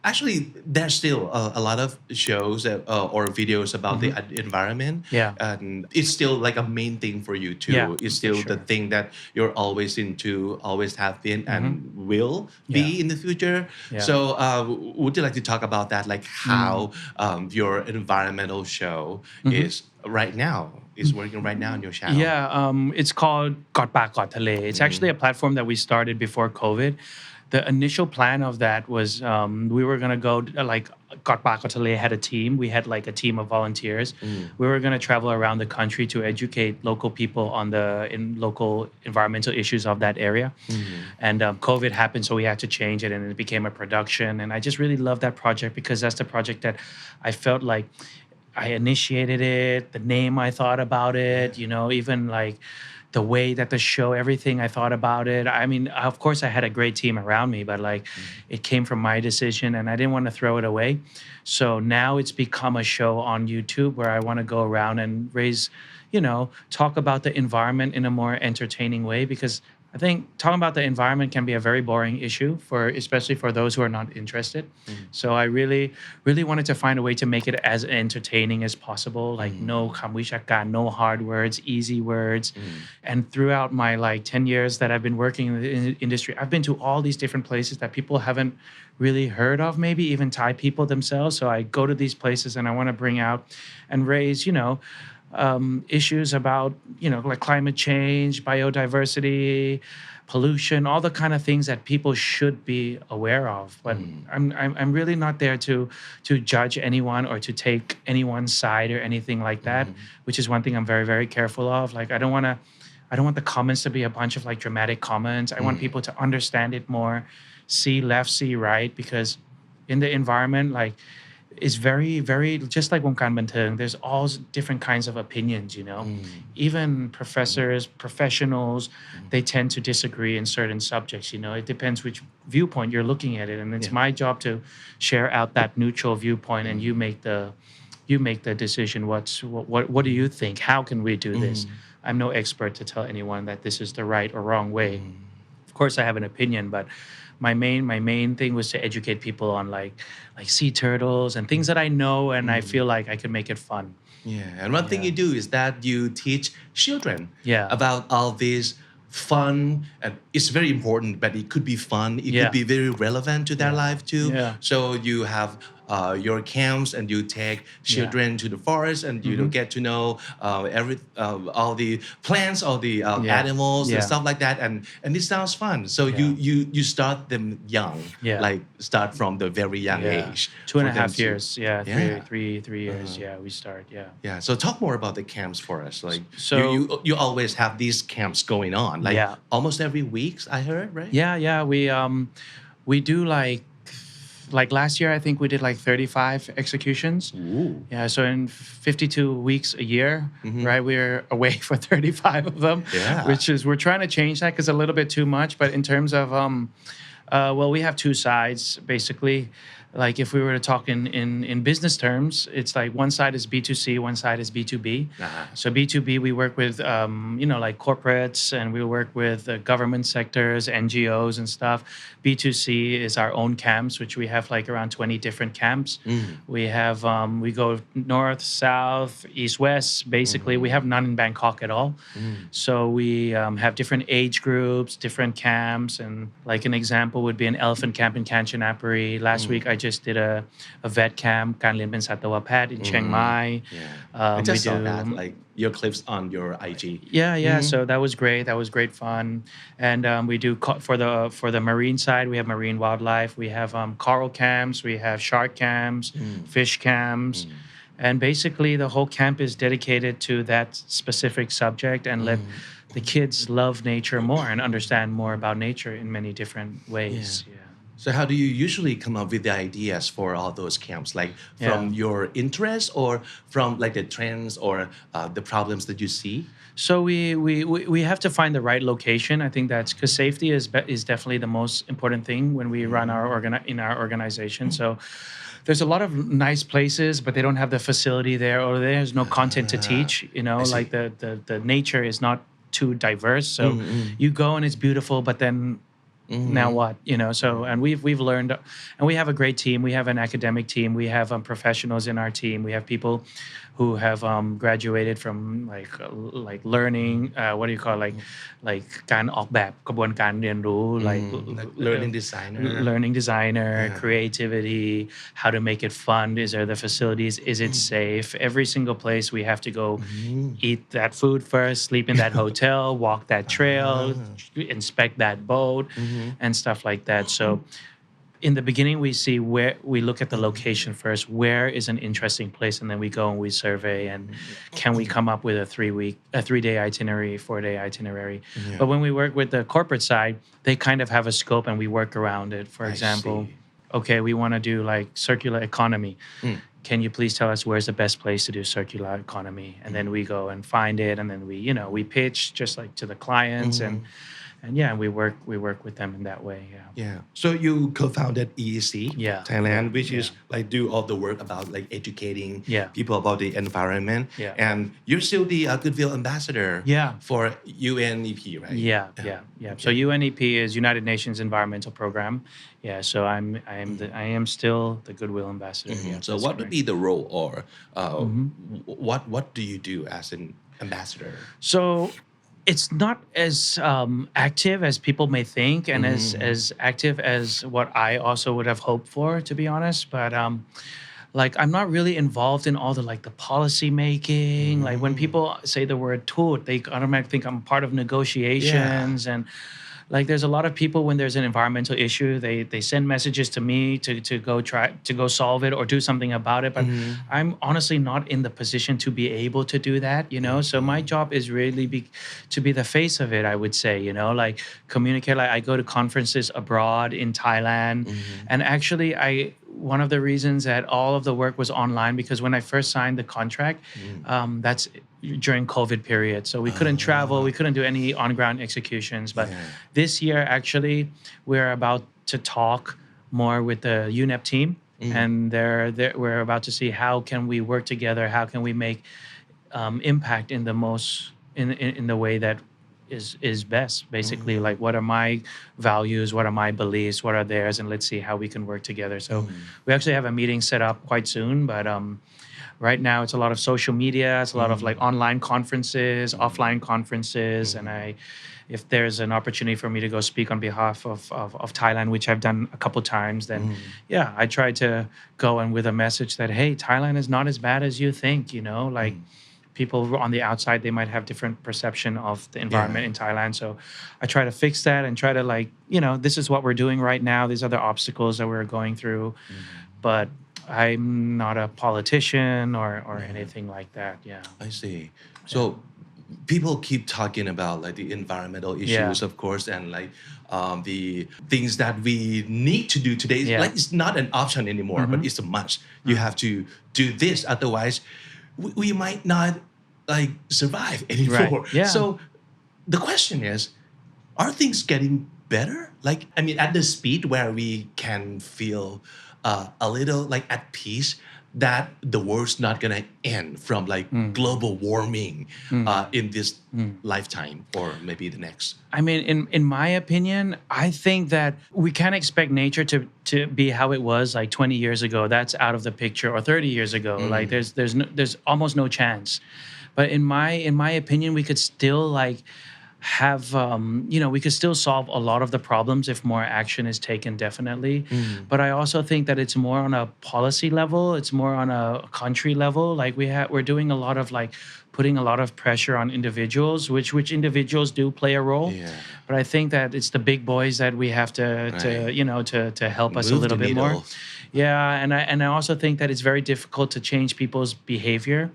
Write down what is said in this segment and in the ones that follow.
Actually, there's still a lot of shows or videos about the environment, Yeah. and it's still like a main thing for you Yeah, too. It's for still the sure. thing that you're always into, always have been, and will Yeah. be in the future. Yeah. So, would you like to talk about that, like how your environmental show is right now, is working right now on your channel? Yeah, it's called กอดปากกอดทะเล It's actually a platform that we started before COVID. The initial plan of that was we were going to go like กอดปากกอดทะเลhad a team. We had like a team of volunteers. We were going to travel around the country to educate local people on the local environmental issues of that area. And COVID happened, so we had to change it, and it became a production. And I just really love that project because that's the project that I felt like I initiated it, the name I thought about it, even like the way that the show, everything I thought about it. I mean, of course, I had a great team around me, but like it came from my decision and I didn't want to throw it away. So now it's become a show on YouTube where I want to go around and talk about the environment in a more entertaining way because I think talking about the environment can be a very boring issue especially for those who are not interested. So I really, really wanted to find a way to make it as entertaining as possible, like no คำวิชาการ no hard words, easy words. And throughout my like 10 years that I've been working in the industry, I've been to all these different places that people haven't really heard of, maybe even Thai people themselves. So I go to these places and I want to bring out and raise, issues about like climate change, biodiversity, pollution, all the kind of things that people should be aware of. But I'm really not there to judge anyone or to take anyone's side or anything like that, which is one thing I'm very, very careful of. Like I don't want the comments to be a bunch of like dramatic comments. I want people to understand it more, see left, see right, because in the environment, like is very, very just like วงการบันเทิง there's all different kinds of opinions, even professors, professionals, they tend to disagree in certain subjects, it depends which viewpoint you're looking at it, and it's my job to share out that neutral viewpoint, and you make the decision. What do you think? How can we do this? I'm no expert to tell anyone that this is the right or wrong way. Of course I have an opinion, but my main thing was to educate people on like sea turtles and things that I know, and I feel like I could make it fun. Yeah, and one thing you do is that you teach children Yeah. about all these fun, and it's very important, but it could be fun. It could be very relevant to their life too. Yeah. So you have your camps and you take children to the forest and you get to know all the plants, all the animals and stuff like that, and it sounds fun. So you start them young, like start from the very young age. 2.5 years, three years, we start, Yeah, so talk more about the camps for us. Like, So you always have these camps going on, like almost every week, I heard, right? Yeah, we do like last year I think we did like 35 executions. Ooh. Yeah, so in 52 weeks a year, right, we're away for 35 of them. Yeah. Which is, we're trying to change that because a little bit too much, but in terms of well, we have two sides basically. Like if we were to talk in business terms, it's like one side is B2C, one side is B2B. So B2B, we work with like corporates, and we work with government sectors, NGOs and stuff. B2C is our own camps, which we have like around 20 different camps. We have we go north, south, east, west. Basically, we have none in Bangkok at all. So we have different age groups, different camps, and like an example would be an elephant camp in Kanchanaburi. Last week I just did a vet camp การเรียนเป็นสัตวแพทย์ in Chiang Mai. I just saw that, like your clips on your IG. Yeah. So that was great. That was great fun. And we do for the marine side, we have marine wildlife. We have coral camps. We have shark camps, fish camps. And basically the whole camp is dedicated to that specific subject and let the kids love nature more and understand more about nature in many different ways. So how do you usually come up with the ideas for all those camps? Like from your interest or from like the trends or the problems that you see? So we have to find the right location. I think that's because safety is definitely the most important thing when we run in our organization. So there's a lot of nice places, but they don't have the facility there, or there's no content to teach. Like the nature is not too diverse. So you go and it's beautiful, but then Now what? So and we've learned, and we have a great team. We have an academic team. We have professionals in our team. We have people who have graduated from like learning. What do you call like การออกแบบกระบวนการเรียนรู้ like learning designer learning designer, creativity, how to make it fun. Is there the facilities? Is it safe? Every single place we have to go eat that food first, sleep in that hotel, walk that trail, inspect that boat, and stuff like that. So in the beginning, we look at the location first. Where is an interesting place, and then we go and we survey, and can we come up with a 3-day itinerary, 4-day itinerary? But when we work with the corporate side, they kind of have a scope, and we work around it. For example, okay, we want to do like circular economy. Can you please tell us where's the best place to do circular economy? And then we go and find it, and then we pitch just like to the clients and we work with them in that way. So you co-founded EEC Thailand, which is like do all the work about like educating people about the environment. And you're still the Goodwill ambassador for UNEP, right? So UNEP is United Nations Environmental Program. So I am still the Goodwill ambassador. So what would be the role, or what do you do as an ambassador? So it's not as active as people may think, and as active as what I also would have hoped for, to be honest. But like I'm not really involved in all the policy making. Like when people say the word "tut," they automatically think I'm part of negotiations and. Like there's a lot of people when there's an environmental issue, they send messages to me to go solve it or do something about it. But I'm honestly not in the position to be able to do that, So my job is really to be the face of it, I would say, like communicate. Like I go to conferences abroad in Thailand, and actually one of the reasons that all of the work was online because when I first signed the contract, that's during COVID period. So we couldn't travel, we couldn't do any on-ground executions. But this year, actually, we're about to talk more with the UNEP team. And we're about to see how can we work together, how can we make impact in the most, in the way that is best, basically. Like what are my values, what are my beliefs, what are theirs, and let's see how we can work together. So we actually have a meeting set up quite soon, but right now it's a lot of social media, it's a lot of like online conferences, offline conferences, and if there's an opportunity for me to go speak on behalf of Thailand, which I've done a couple times, then I try to go and with a message that hey, Thailand is not as bad as you think, like people on the outside, they might have different perception of the environment in Thailand. So I try to fix that and try to this is what we're doing right now. These are the obstacles that we're going through. But I'm not a politician or anything like that. I see. So people keep talking about like the environmental issues, of course, and like the things that we need to do today. Like it's not an option anymore, but it's a must. You have to do this, otherwise we might not like survive anymore. So the question is, are things getting better? Like, I mean, at the speed where we can feel a little like at peace that the world's not gonna end from like global warming in this lifetime or maybe the next. I mean, in my opinion, I think that we can't expect nature to be how it was like 20 years ago. That's out of the picture, or 30 years ago. Like there's almost no chance. But in my opinion, we could still like have we could still solve a lot of the problems if more action is taken, definitely. But I also think that it's more on a policy level, it's more on a country level. Like we're doing a lot of like putting a lot of pressure on individuals, which individuals do play a role. But I think that it's the big boys that we have to help us a little bit more. And I also think that it's very difficult to change people's behavior.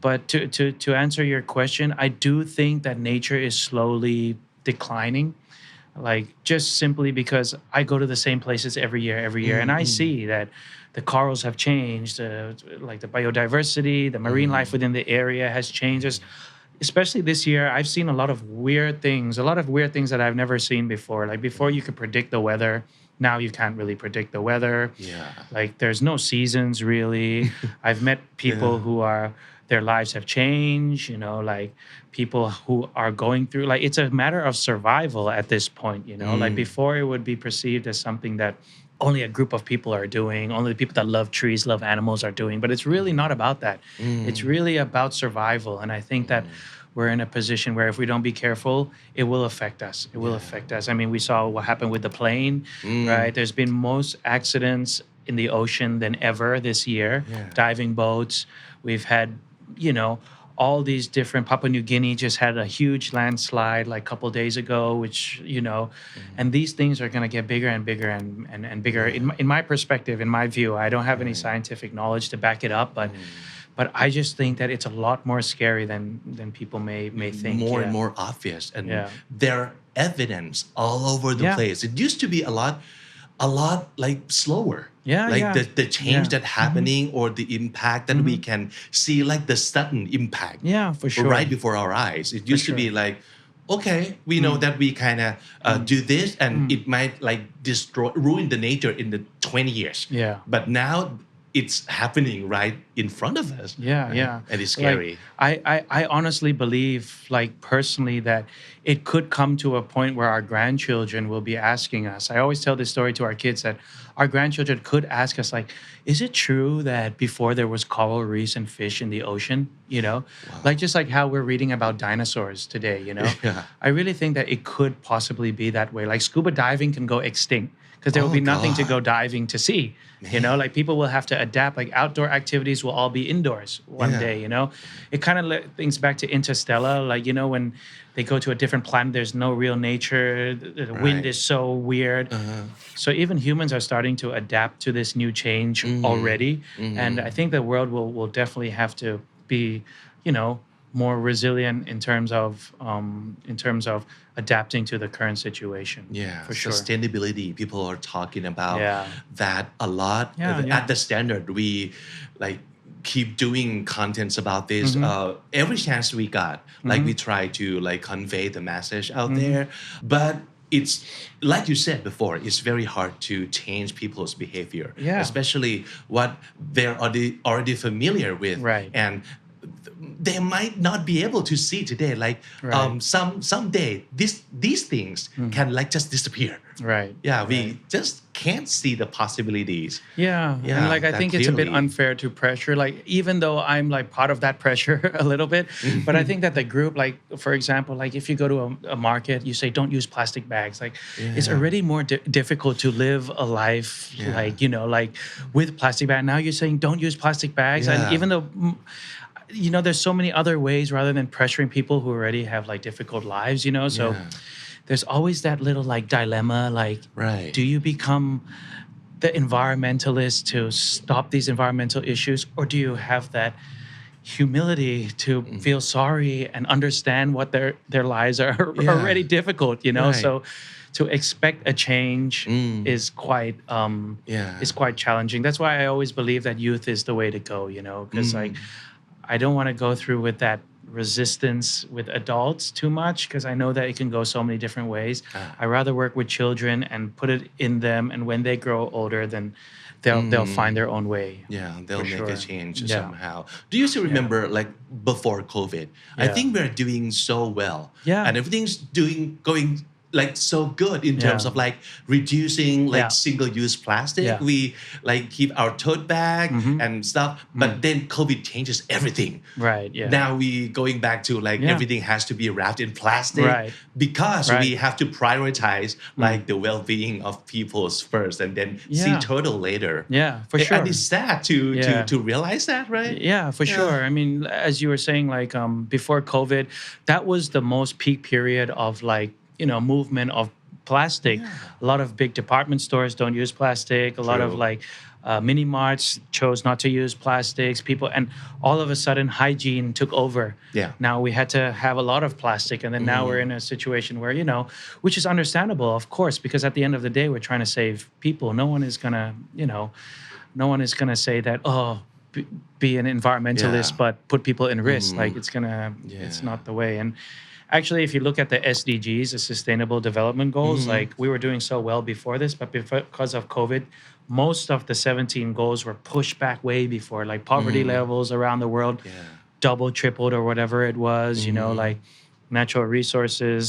But to answer your question, I do think that nature is slowly declining. Like just simply because I go to the same places every year, and I see that the corals have changed, like the biodiversity, the marine life within the area has changed. Especially this year, I've seen a lot of weird things that I've never seen before. Like before you could predict the weather. Now you can't really predict the weather. Like there's no seasons really. I've met people who are their lives have changed, like people who are going through, like it's a matter of survival at this point, like before it would be perceived as something that only a group of people are doing, only the people that love trees, love animals are doing, but it's really not about that. It's really about survival. And I think that we're in a position where if we don't be careful, it will affect us. It will affect us. I mean, we saw what happened with the plane, right? There's been most accidents in the ocean than ever this year, diving boats. We've had, all these different. Papua New Guinea just had a huge landslide like a couple days ago, which, and these things are going to get bigger and bigger and bigger. In my perspective, in my view, I don't have any scientific knowledge to back it up, but I just think that it's a lot more scary than people may think. More and more obvious, and there are evidence all over the place. It used to be a lot like slower. The change that happening or the impact that we can see, like the sudden impact. Yeah, for sure. Right before our eyes. It used to be like, okay, we know that we kind of do this, and it might like ruin the nature in the 20 years. Yeah. But now it's happening right in front of us. Yeah. And it's scary. Like, I honestly believe, like personally, that it could come to a point where our grandchildren will be asking us. I always tell this story to our kids that our grandchildren could ask us, like, is it true that before there was coral reefs and fish in the ocean? Like just like how we're reading about dinosaurs today, I really think that it could possibly be that way. Like scuba diving can go extinct because there will be nothing to go diving to see. Like people will have to adapt. Like outdoor activities will all be indoors one day. It kind of thinks back to Interstellar. Like when they go to a different planet, there's no real nature. The wind is so weird. So even humans are starting to adapt to this new change already. And I think the world will definitely have to be, more resilient in terms of adapting to the current situation. Yeah, for sure. Sustainability. People are talking about that a lot. At the Standard, we like keep doing contents about this. Every chance we got, like we try to like convey the message out there, but it's like you said before, it's very hard to change people's behavior, especially what they're already familiar with, and they might not be able to see today. Like someday these things can like just disappear. We just can't see the possibilities. And like I think it's a bit unfair to pressure, like even though I'm like part of that pressure a little bit, but I think that the group, like for example, like if you go to a market, you say don't use plastic bags, like it's already more difficult to live a life like like with plastic bag. Now you're saying don't use plastic bags, and even though there's so many other ways rather than pressuring people who already have like difficult lives, so there's always that little like dilemma, like do you become the environmentalist to stop these environmental issues, or do you have that humility to feel sorry and understand what their lives are already difficult, so to expect a change is quite challenging. That's why I always believe that youth is the way to go, because like I don't want to go through with that resistance with adults too much, because I know that it can go so many different ways. I rather work with children and put it in them, and when they grow older, then they'll find their own way. They'll make a change somehow. Do you still remember like before COVID? I think we're doing so well, and everything's going like so good in terms of like reducing like single-use plastic. We like keep our tote bag and stuff, but then COVID changes everything. Now we going back to like everything has to be wrapped in plastic because we have to prioritize like the well-being of people first, and then see total later. For sure. And it's sad to realize that, right? For sure. I mean, as you were saying, like before COVID, that was the most peak period of like movement of plastic. A lot of big department stores don't use plastic. A lot of like mini marts chose not to use plastics. People, and all of a sudden hygiene took over. Now we had to have a lot of plastic, and then now we're in a situation where which is understandable, of course, because at the end of the day we're trying to save people. No one is gonna say that be an environmentalist but put people in risk. Like it's not the way. And actually, if you look at the SDGs, the Sustainable Development Goals, like we were doing so well before this, but because of COVID, most of the 17 goals were pushed back way before. Like poverty levels around the world double, tripled, or whatever it was. You know, like natural resources.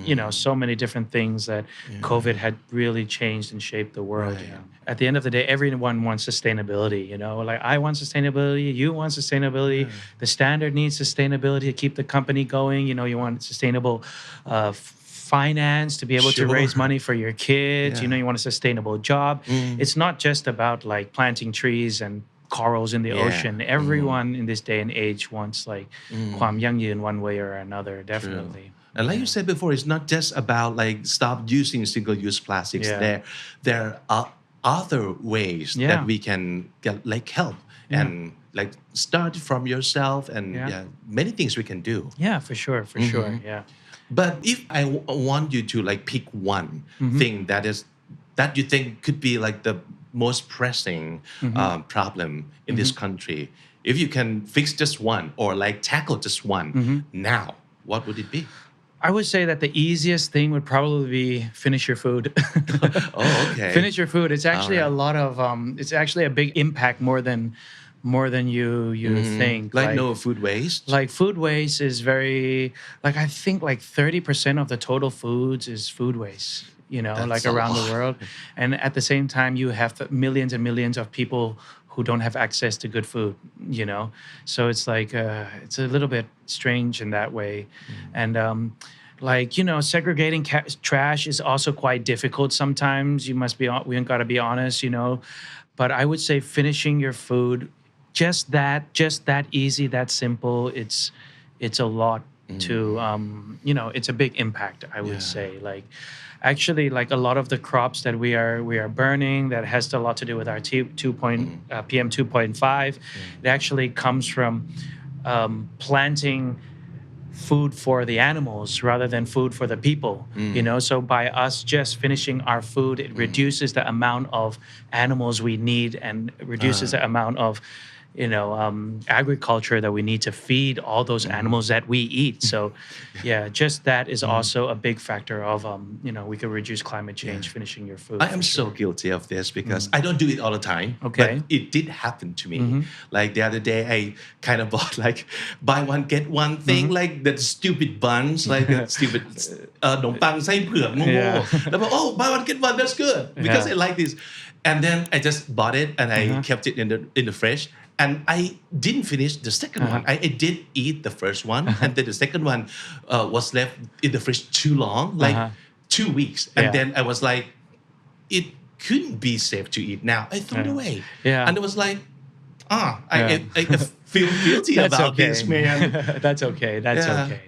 You know, so many different things that COVID had really changed and shaped the world. Right. You know? At the end of the day, everyone wants sustainability. You know, like I want sustainability, you want sustainability. The standard needs sustainability to keep the company going. You know, you want sustainable finance to be able to raise money for your kids. You know, you want a sustainable job. It's not just about like planting trees and corals in the ocean. Everyone in this day and age wants like ความยั่งยืน one way or another, definitely. And like you said before, it's not just about like stop using single-use plastics. There are other ways that we can get like help and like start from yourself and many things we can do. Yeah, for sure, yeah. But if I want you to like pick one thing that you think could be like the most pressing problem in this country, if you can fix just one or like tackle just one now, what would it be? I would say that the easiest thing would probably be finish your food. Okay. Finish your food. It's actually a lot of it's actually a big impact more than you think. Like no food waste? Like food waste is very like I think like 30% of the total foods is food waste. You know, That's like a around lot. the world. And at the same time, you have millions and millions of people who don't have access to good food, you know? So it's like, it's a little bit strange in that way. And like, you know, segregating trash is also quite difficult sometimes. We got to be honest, you know? But I would say finishing your food, just that easy, that simple, it's a lot to, you know, it's a big impact, I would say. Like, actually, like a lot of the crops that we are burning that has a lot to do with our PM 2.5. It actually comes from planting food for the animals rather than food for the people. You know, so by us just finishing our food, it reduces the amount of animals we need and reduces the amount of agriculture that we need to feed all those animals that we eat. So, yeah, just that is also a big factor of, we can reduce climate change finishing your food. I am so guilty of this because I don't do it all the time. Okay. But it did happen to me. Like the other day, I kind of bought like buy one, get one thing, like that stupid buns, like that stupid ขนมปังไส้เผือกโง่ๆแล้วบอก oh buy one get one, that's good because I like this. And then I just bought it and I kept it in the fridge. And I didn't finish the second one. I did eat the first one, and then the second one was left in the fridge too long, like 2 weeks. And then I was like, it couldn't be safe to eat now. I threw it away. And it was like, I feel guilty about this, man. That's okay. Okay.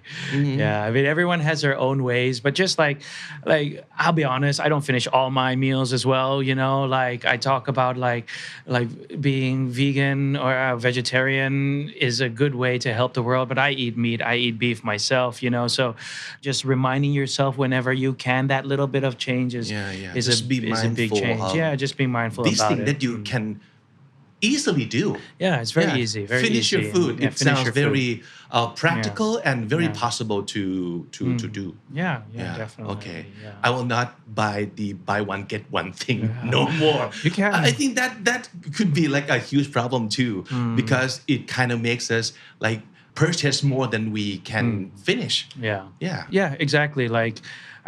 Yeah, I mean, everyone has their own ways, but just like I'll be honest, I don't finish all my meals as well. You know, like I talk about like being vegan or vegetarian is a good way to help the world, but I eat meat, I eat beef myself. You know, so just reminding yourself whenever you can, that little bit of change is a big change. Yeah, just be mindful these about things it. that you can easily do. Yeah, it's very easy. Very finish easy. your food. It sounds very practical and very Yeah. possible to do. Yeah, definitely. Okay. Yeah. I will not buy one get one thing no more. You can. I think that could be like a huge problem too because it kind of makes us like purchase more than we can finish. Yeah, exactly. Like,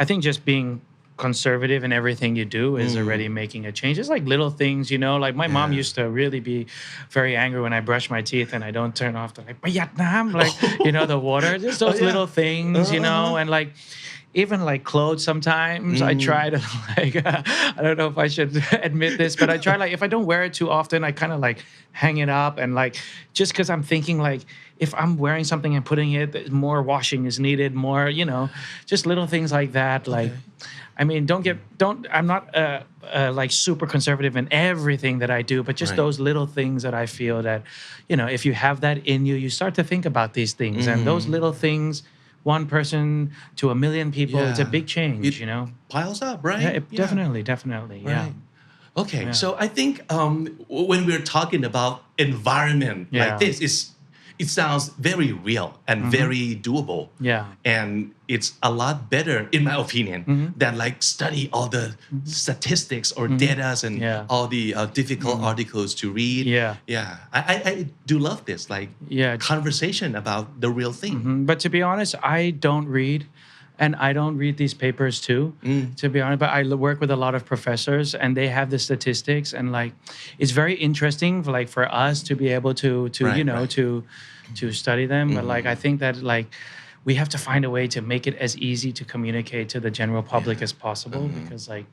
I think just being conservative in everything you do is already making a change. It's like little things, you know, like my mom used to really be very angry when I brush my teeth and I don't turn off the like ประหยัดน้ำ like, you know, the water, just those little things, you know, and like, even like clothes sometimes I try to like I don't know if I should admit this, but I try like if I don't wear it too often, I kind of like hang it up and like just because I'm thinking like if I'm wearing something and putting it, more washing is needed, more, you know, just little things like that. Like, I mean, I'm not like super conservative in everything that I do, but just those little things that I feel that, you know, if you have that in you, you start to think about these things and those little things, one person to a million people, it's a big change, you know? Piles up, right? Yeah, definitely. Yeah. Right. Okay, so I think when we're talking about environment like this, it sounds very real and very doable. Yeah. And it's a lot better, in my opinion, than like study all the statistics or data and Yeah. all the difficult articles to read. Yeah. Yeah. I do love this, like Yeah. conversation about the real thing. But to be honest, I don't read. And I don't read these papers too, to be honest. But I work with a lot of professors, and they have the statistics, and like, it's very interesting for like for us to be able to Right, you know right. to study them. But like, I think that like we have to find a way to make it as easy to communicate to the general public as possible, because like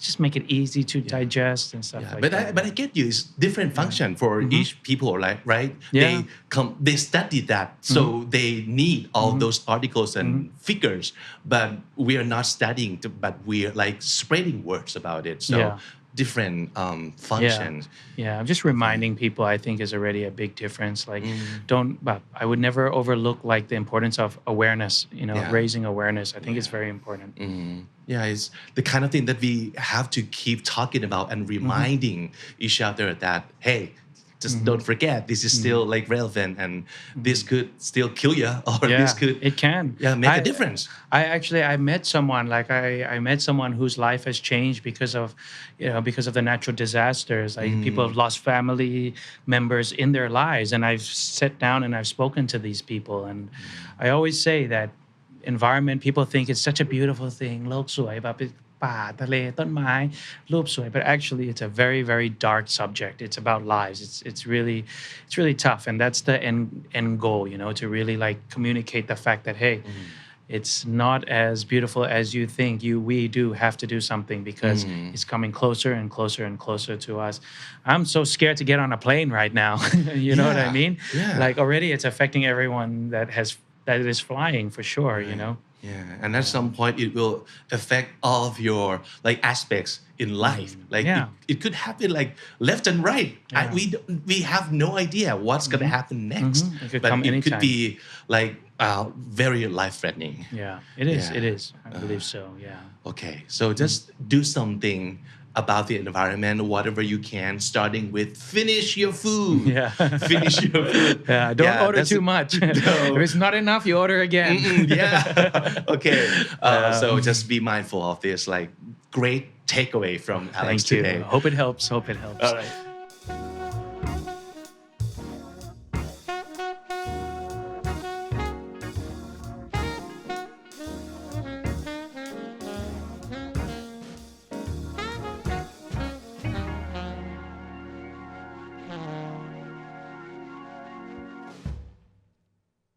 just make it easy to digest and stuff Yeah, like but that. but I get you. It's different function for each people, like right? Yeah. They study that, so they need all those articles and figures. But we are not studying, but we are like spreading words about it. So Yeah. different functions. Yeah, just reminding people, I think, is already a big difference. Like, but I would never overlook like the importance of awareness. Yeah. Raising awareness. I think it's very important. Yeah, it's the kind of thing that we have to keep talking about and reminding each other that, hey, just don't forget, this is still like relevant, and this could still kill you, or this could it can. make a difference. I met someone like I met someone whose life has changed because of the natural disasters. Like people have lost family members in their lives, and I've sat down and I've spoken to these people, and I always say that environment, people think it's such a beautiful thing โลกสวยแบบป่าทะเลต้นไม้รูปสวย but actually it's a very very dark subject. It's about lives. It's really tough, and that's the end goal, to really like communicate the fact that hey, it's not as beautiful as you think. We do have to do something, because it's coming closer and closer and closer to us. I'm so scared to get on a plane right now. You know what I mean? Yeah. Like already it's affecting everyone that is flying for sure, Yeah, and at some point it will affect all of your like aspects in life. Like it could happen like left and right. We have no idea what's gonna happen next. It could but come it could anytime. be like very life-threatening. Yeah, it is. Yeah. It is. I believe so. Yeah. Okay, so just do something about the environment, whatever you can, starting with finish your food. Yeah. Finish your food. Yeah. Don't order that's too much. If it's not enough, you order again. Yeah. Okay. So just be mindful of this. Like, great takeaway from Alex Thank you. today. Hope it helps. All right.